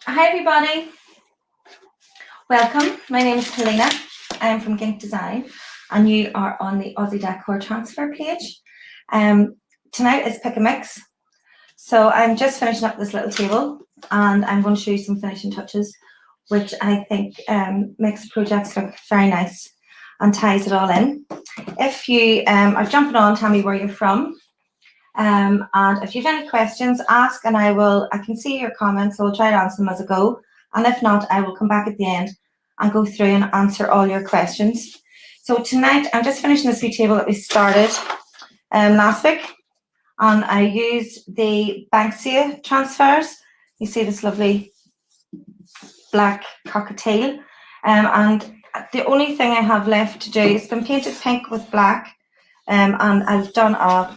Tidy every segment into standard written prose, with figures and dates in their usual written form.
Hi everybody, welcome. My name is Helena. I am from Gink Design and you are on the Aussie Decor transfer page. Tonight is pick a mix. So I'm just finishing up this little table and I'm going to show you some finishing touches which I think makes the projects look very nice and ties it all in. If you are jumping on, tell me where you're from. And if you have any questions, ask and I can see your comments, so I'll try to answer them as I go. And if not, I will come back at the end and go through and answer all your questions. So tonight, I'm just finishing this wee table that we started last week. And I used the Banksia transfers. You see this lovely black cockatiel. And the only thing I have left to do is been painted pink with black. And I've done a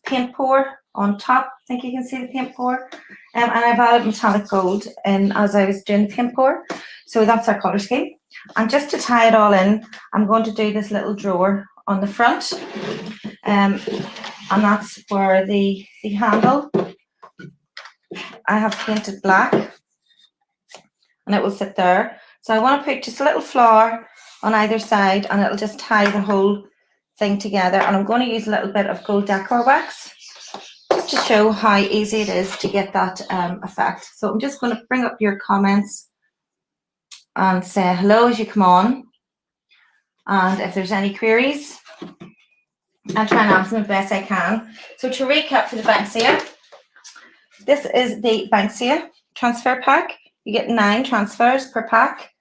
paint pour on top. I think you can see the paint pour. And I've added metallic gold in as I was doing the paint pour. So that's our colour scheme. And just to tie it all in, I'm going to do this little drawer on the front. And that's where the handle, I have painted black. And it will sit there. So I want to put just a little flower on either side and it'll just tie the whole thing together. And I'm going to use a little bit of gold decor wax just to show how easy it is to get that effect. So I'm just going to bring up your comments and say hello as you come on. And if there's any queries, I'll try and answer them the best I can. So to recap for the Banksia, this is the Banksia transfer pack. You get 9 transfers per pack.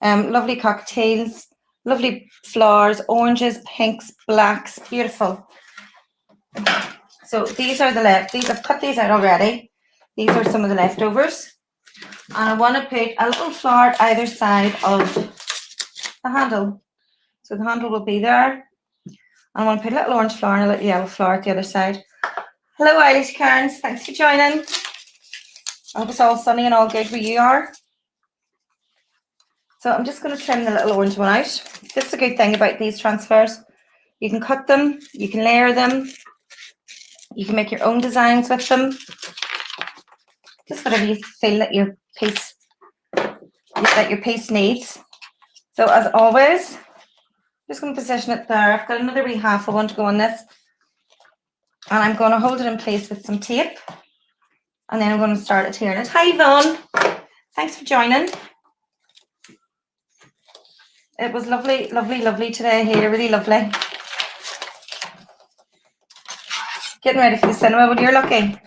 Lovely cocktails, lovely flowers, oranges, pinks, blacks, beautiful. So these are the I've cut these out already. These are some of the leftovers. And I want to put a little flower at either side of the handle. So the handle will be there. And I want to put a little orange flower and a little yellow flower at the other side. Hello Irish Cairns, thanks for joining. I hope it's all sunny and all good where you are. So I'm just going to trim the little orange one out. This is a good thing about these transfers. You can cut them, you can layer them, you can make your own designs with them. Just whatever you feel that your piece needs. So as always, I'm just going to position it there. I've got another wee half I want to go on this. And I'm going to hold it in place with some tape. And then I'm going to start adhering it. Hi Yvonne, thanks for joining. It was lovely, lovely, lovely today here, really lovely. Getting ready for the cinema when you're lucky.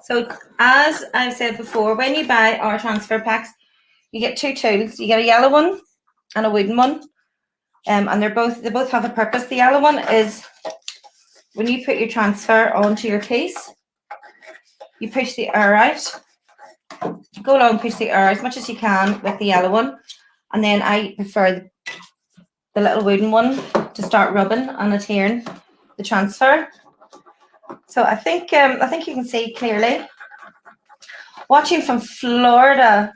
So as I've said before, when you buy our transfer packs, you get 2 tools. You get a yellow one and a wooden one. And they both have a purpose. The yellow one is when you put your transfer onto your piece, you push the air out. Go along, push the air as much as you can with the yellow one. And then I prefer the little wooden one to start rubbing and adhering the transfer. So I think you can see clearly. Watching from Florida.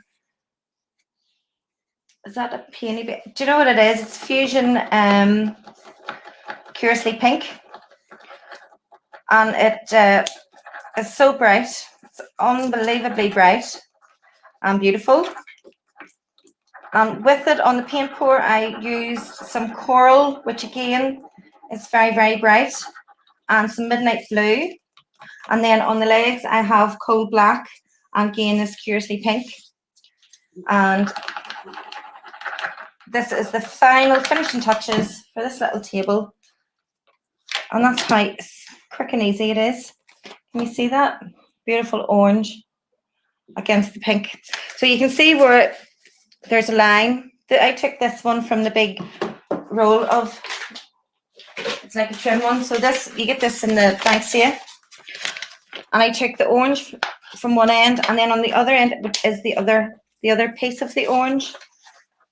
Is that a peony bit? Do you know what it is? It's Fusion Curiously Pink. And it is so bright. It's unbelievably bright and beautiful. And with it on the paint pour, I used some coral, which again is very, very bright, and some midnight blue. And then on the legs, I have coal black, and again this Curiously Pink. And this is the final finishing touches for this little table. And that's how quick and easy it is. Can you see that? Beautiful orange against the pink. So you can see where there's a line. I took this one from the big roll of, it's like a trim one. So this, you get this in the Banksia. And I took the orange from one end, and then on the other end is the other piece of the orange.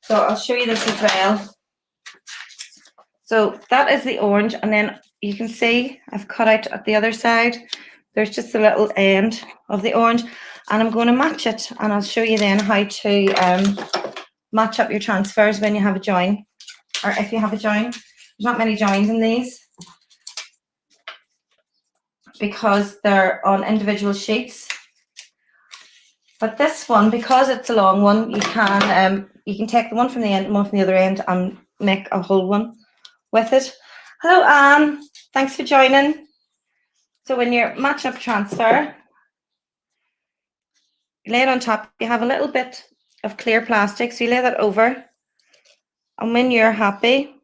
So I'll show you this as well. So that is the orange, and then you can see I've cut out at the other side. There's just a little end of the orange, and I'm going to match it, and I'll show you then how to match up your transfers when you have a join, or if you have a join. There's not many joins in these because they're on individual sheets, But this one, because it's a long one, you can take the one from the end and one from the other end and make a whole one with it. Hello, Anne. Thanks for joining. So when you're matching up a transfer, you lay it on top. You have a little bit of clear plastic, so you lay that over. And when you're happy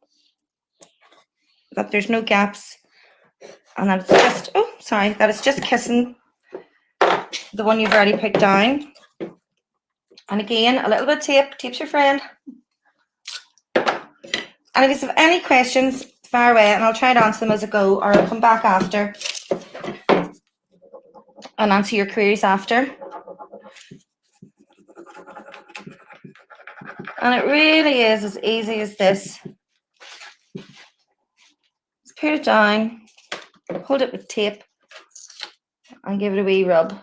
that there's no gaps and that it's just, that it's just kissing the one you've already put down. And again, a little bit of tape. Tape's your friend. And if you have any questions, fire away and I'll try to answer them as I go, or I'll come back after and answer your queries after. And it really is as easy as this. Just put it down, hold it with tape and give it a wee rub.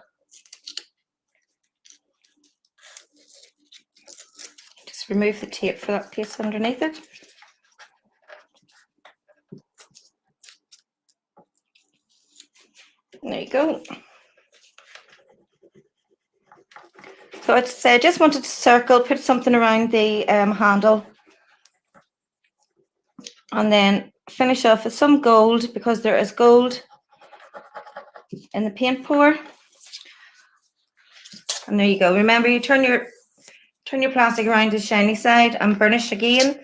Just remove the tape for that piece underneath it. There you go. So I just wanted to circle, put something around the handle, and then finish off with some gold, because there is gold in the paint pour. And there you go. Remember, you turn your plastic around to the shiny side and burnish again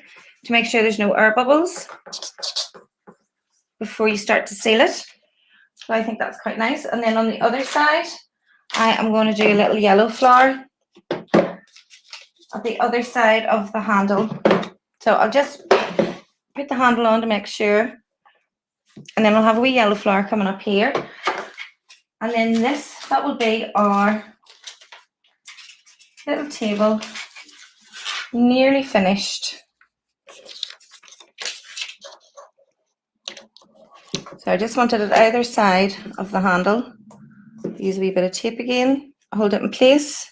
to make sure there's no air bubbles before you start to seal it. So I think that's quite nice. And then on the other side, I am going to do a little yellow flower at the other side of the handle. So I'll just put the handle on to make sure, and then I'll have a wee yellow flower coming up here. And then that will be our little table, nearly finished. So I just wanted it either side of the handle. Use a wee bit of tape again, hold it in place.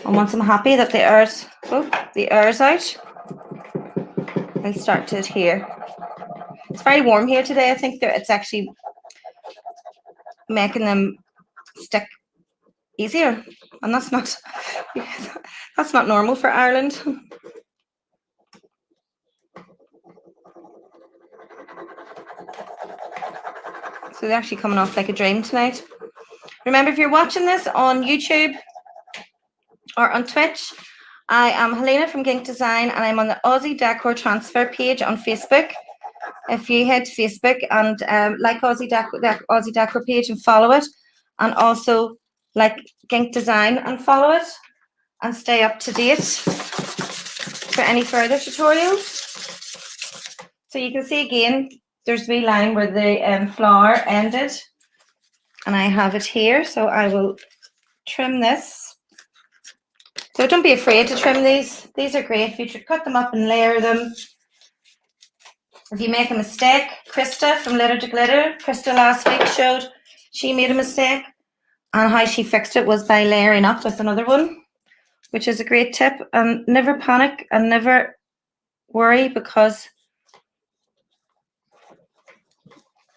And once I'm happy that the air's out, I'll start to adhere. It's very warm here today. I think that it's actually making them stick easier, and that's not normal for Ireland. So they're actually coming off like a dream tonight. Remember, if you're watching this on YouTube or on Twitch, I am Helena from Gink Design, and I'm on the Aussie Decor transfer page on Facebook. If you head to Facebook and like Aussie Decor page and follow it, and also like Gink Design and follow it, and stay up to date for any further tutorials. So you can see again, there's a wee line where the flower ended, and I have it here. So I will trim this. So don't be afraid to trim these. These are great. If you cut them up and layer them. If you make a mistake, Krista from Litter to Glitter, Krista last week showed she made a mistake, and how she fixed it was by layering up with another one, which is a great tip. And never panic and never worry, because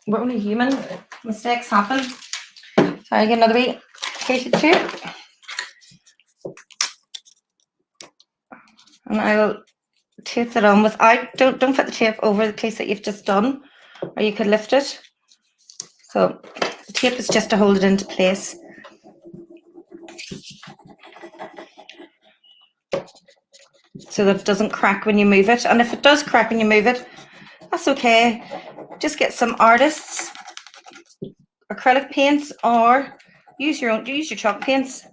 we're only human. Mistakes happen. So I get another wee piece of tape. And I will tape that on without, don't put the tape over the piece that you've just done, or you could lift it. So the tape is just to hold it into place. So that it doesn't crack when you move it. And if it does crack when you move it, that's okay. Just get some artists acrylic paints, or use your chalk paints,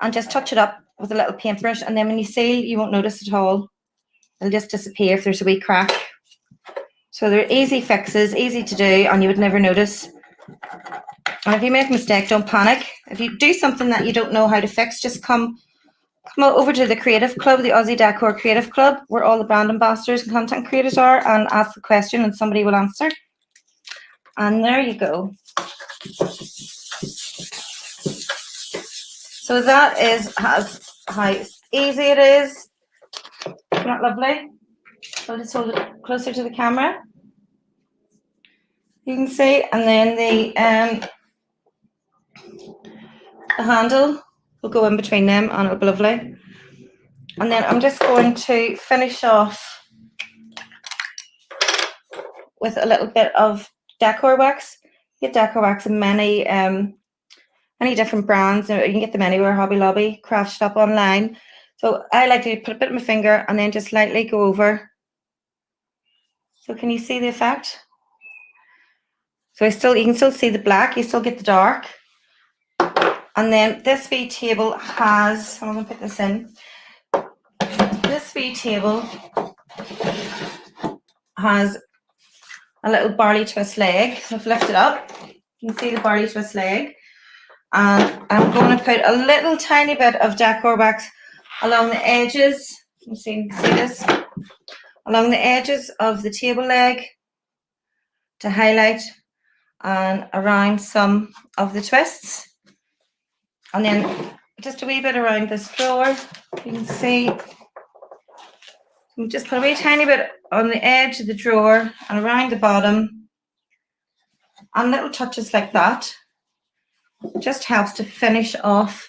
and just touch it up with a little paintbrush, and then when you seal, you won't notice it at all. It'll just disappear if there's a wee crack. So they're easy fixes, easy to do, and you would never notice. And if you make a mistake, don't panic. If you do something that you don't know how to fix, just come over to the Creative Club, the Aussie Decor Creative Club, where all the brand ambassadors and content creators are, and ask the question and somebody will answer. And there you go. So that is how easy it is. Isn't that lovely? I'll just hold it closer to the camera. You can see, and then the handle will go in between them and it'll be lovely. And then I'm just going to finish off with a little bit of decor wax. You get decor wax in many different brands. You can get them anywhere, Hobby Lobby, Craft Shop, online. So I like to put a bit of my finger and then just lightly go over. So can you see the effect? So you can still see the black, you still get the dark. And then this wee table has, I'm going to put this in. This wee table has a little barley twist leg. So if I lift it up, you can see the barley twist leg. And I'm going to put a little tiny bit of decor wax along the edges. You can see this. Along the edges of the table leg to highlight, and around some of the twists. And then just a wee bit around this drawer. You can see, just put a wee tiny bit on the edge of the drawer and around the bottom. And little touches like that. It just helps to finish off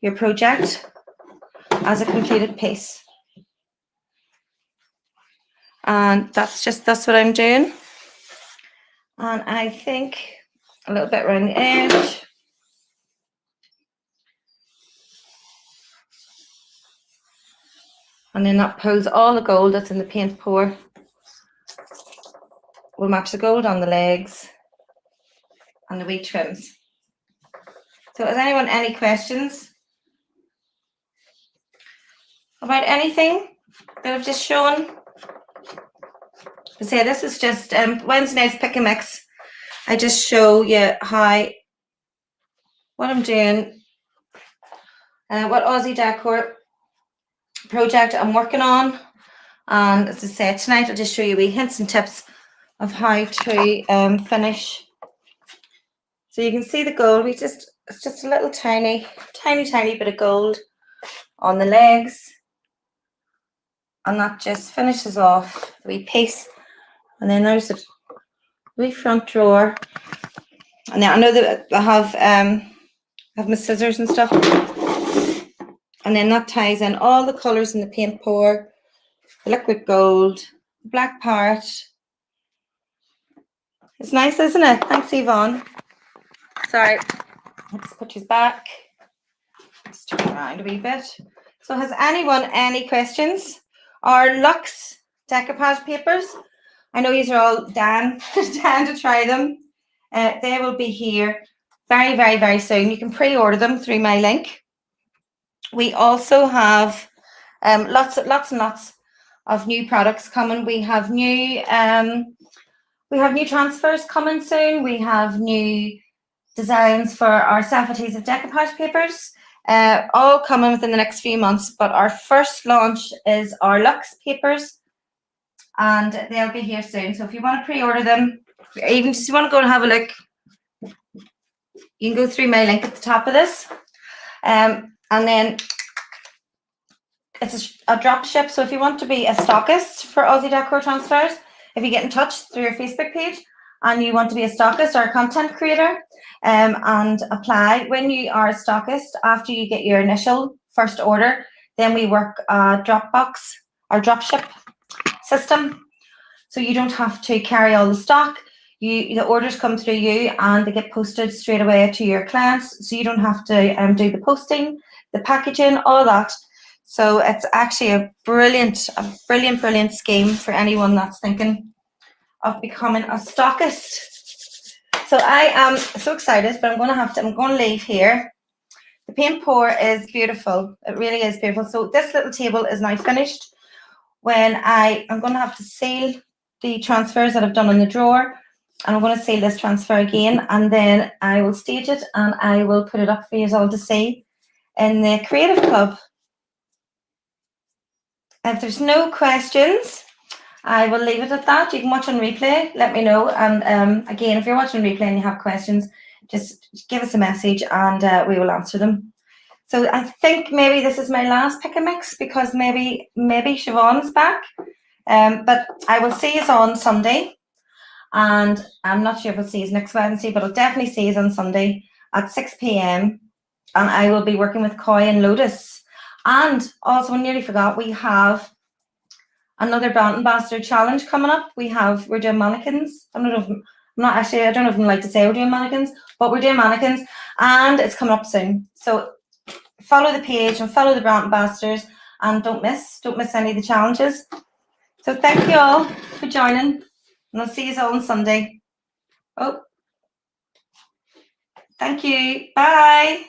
your project as a completed piece. And that's what I'm doing. And I think a little bit around the edge. And then that pulls all the gold that's in the paint pour. We'll match the gold on the legs and the wee trims. So has anyone any questions about anything that I've just shown? I say this is just Wednesday night's pick and mix. I just show you what I'm doing, what Aussie Decor project I'm working on. And as I said, tonight I'll just show you wee hints and tips of how to finish. So you can see the gold. It's just a little tiny bit of gold on the legs, and that just finishes off the wee piece. And then there's a wee front drawer. And now I know that I have my scissors and stuff. And then that ties in all the colours in the paint pour, the liquid gold, the black part. It's nice, isn't it? Thanks, Yvonne. Sorry, let's put yours back. Let's turn around a wee bit. So has anyone any questions? Our Luxe decoupage papers, I know you are all down to try them. They will be here very, very, very soon. You can pre-order them through my link. We also have lots and lots of new products coming. We have new transfers coming soon. We have new designs for our self-adhesive decoupage papers, all coming within the next few months. But our first launch is our Luxe papers, and they'll be here soon. So if you want to pre-order them, even if you want to go and have a look, you can go through my link at the top of this. And then it's a drop ship. So if you want to be a stockist for Aussie Decor transfers, if you get in touch through your Facebook page and you want to be a stockist or a content creator, and apply, when you are a stockist, after you get your initial first order, then we work a Dropbox or dropship system. So you don't have to carry all the stock. The orders come through you and they get posted straight away to your clients. So you don't have to do the posting, the packaging, all that. So it's actually a brilliant scheme for anyone that's thinking of becoming a stockist. So I am so excited, but I'm going to leave here. The paint pour is beautiful. It really is beautiful. So this little table is now finished. When I'm going to have to seal the transfers that I've done in the drawer, and I'm going to seal this transfer again, and then I will stage it and I will put it up for you all to see in the Creative Club. If there's no questions, I will leave it at that. You can watch on replay, let me know. And again, if you're watching replay and you have questions, just give us a message and we will answer them. So I think maybe this is my last pick and mix, because maybe Siobhan's back. But I will see you on Sunday. And I'm not sure if I'll see you next Wednesday, but I'll definitely see you on Sunday at 6 p.m. and I will be working with Koi and Lotus. And also, I nearly forgot, we have another brand ambassador challenge coming up. We're doing mannequins. I don't know if I like to say we're doing mannequins, but we're doing mannequins, and it's coming up soon. So follow the page and follow the brand ambassadors, and don't miss any of the challenges. So thank you all for joining, and I'll see you all on Sunday. Oh, thank you. Bye.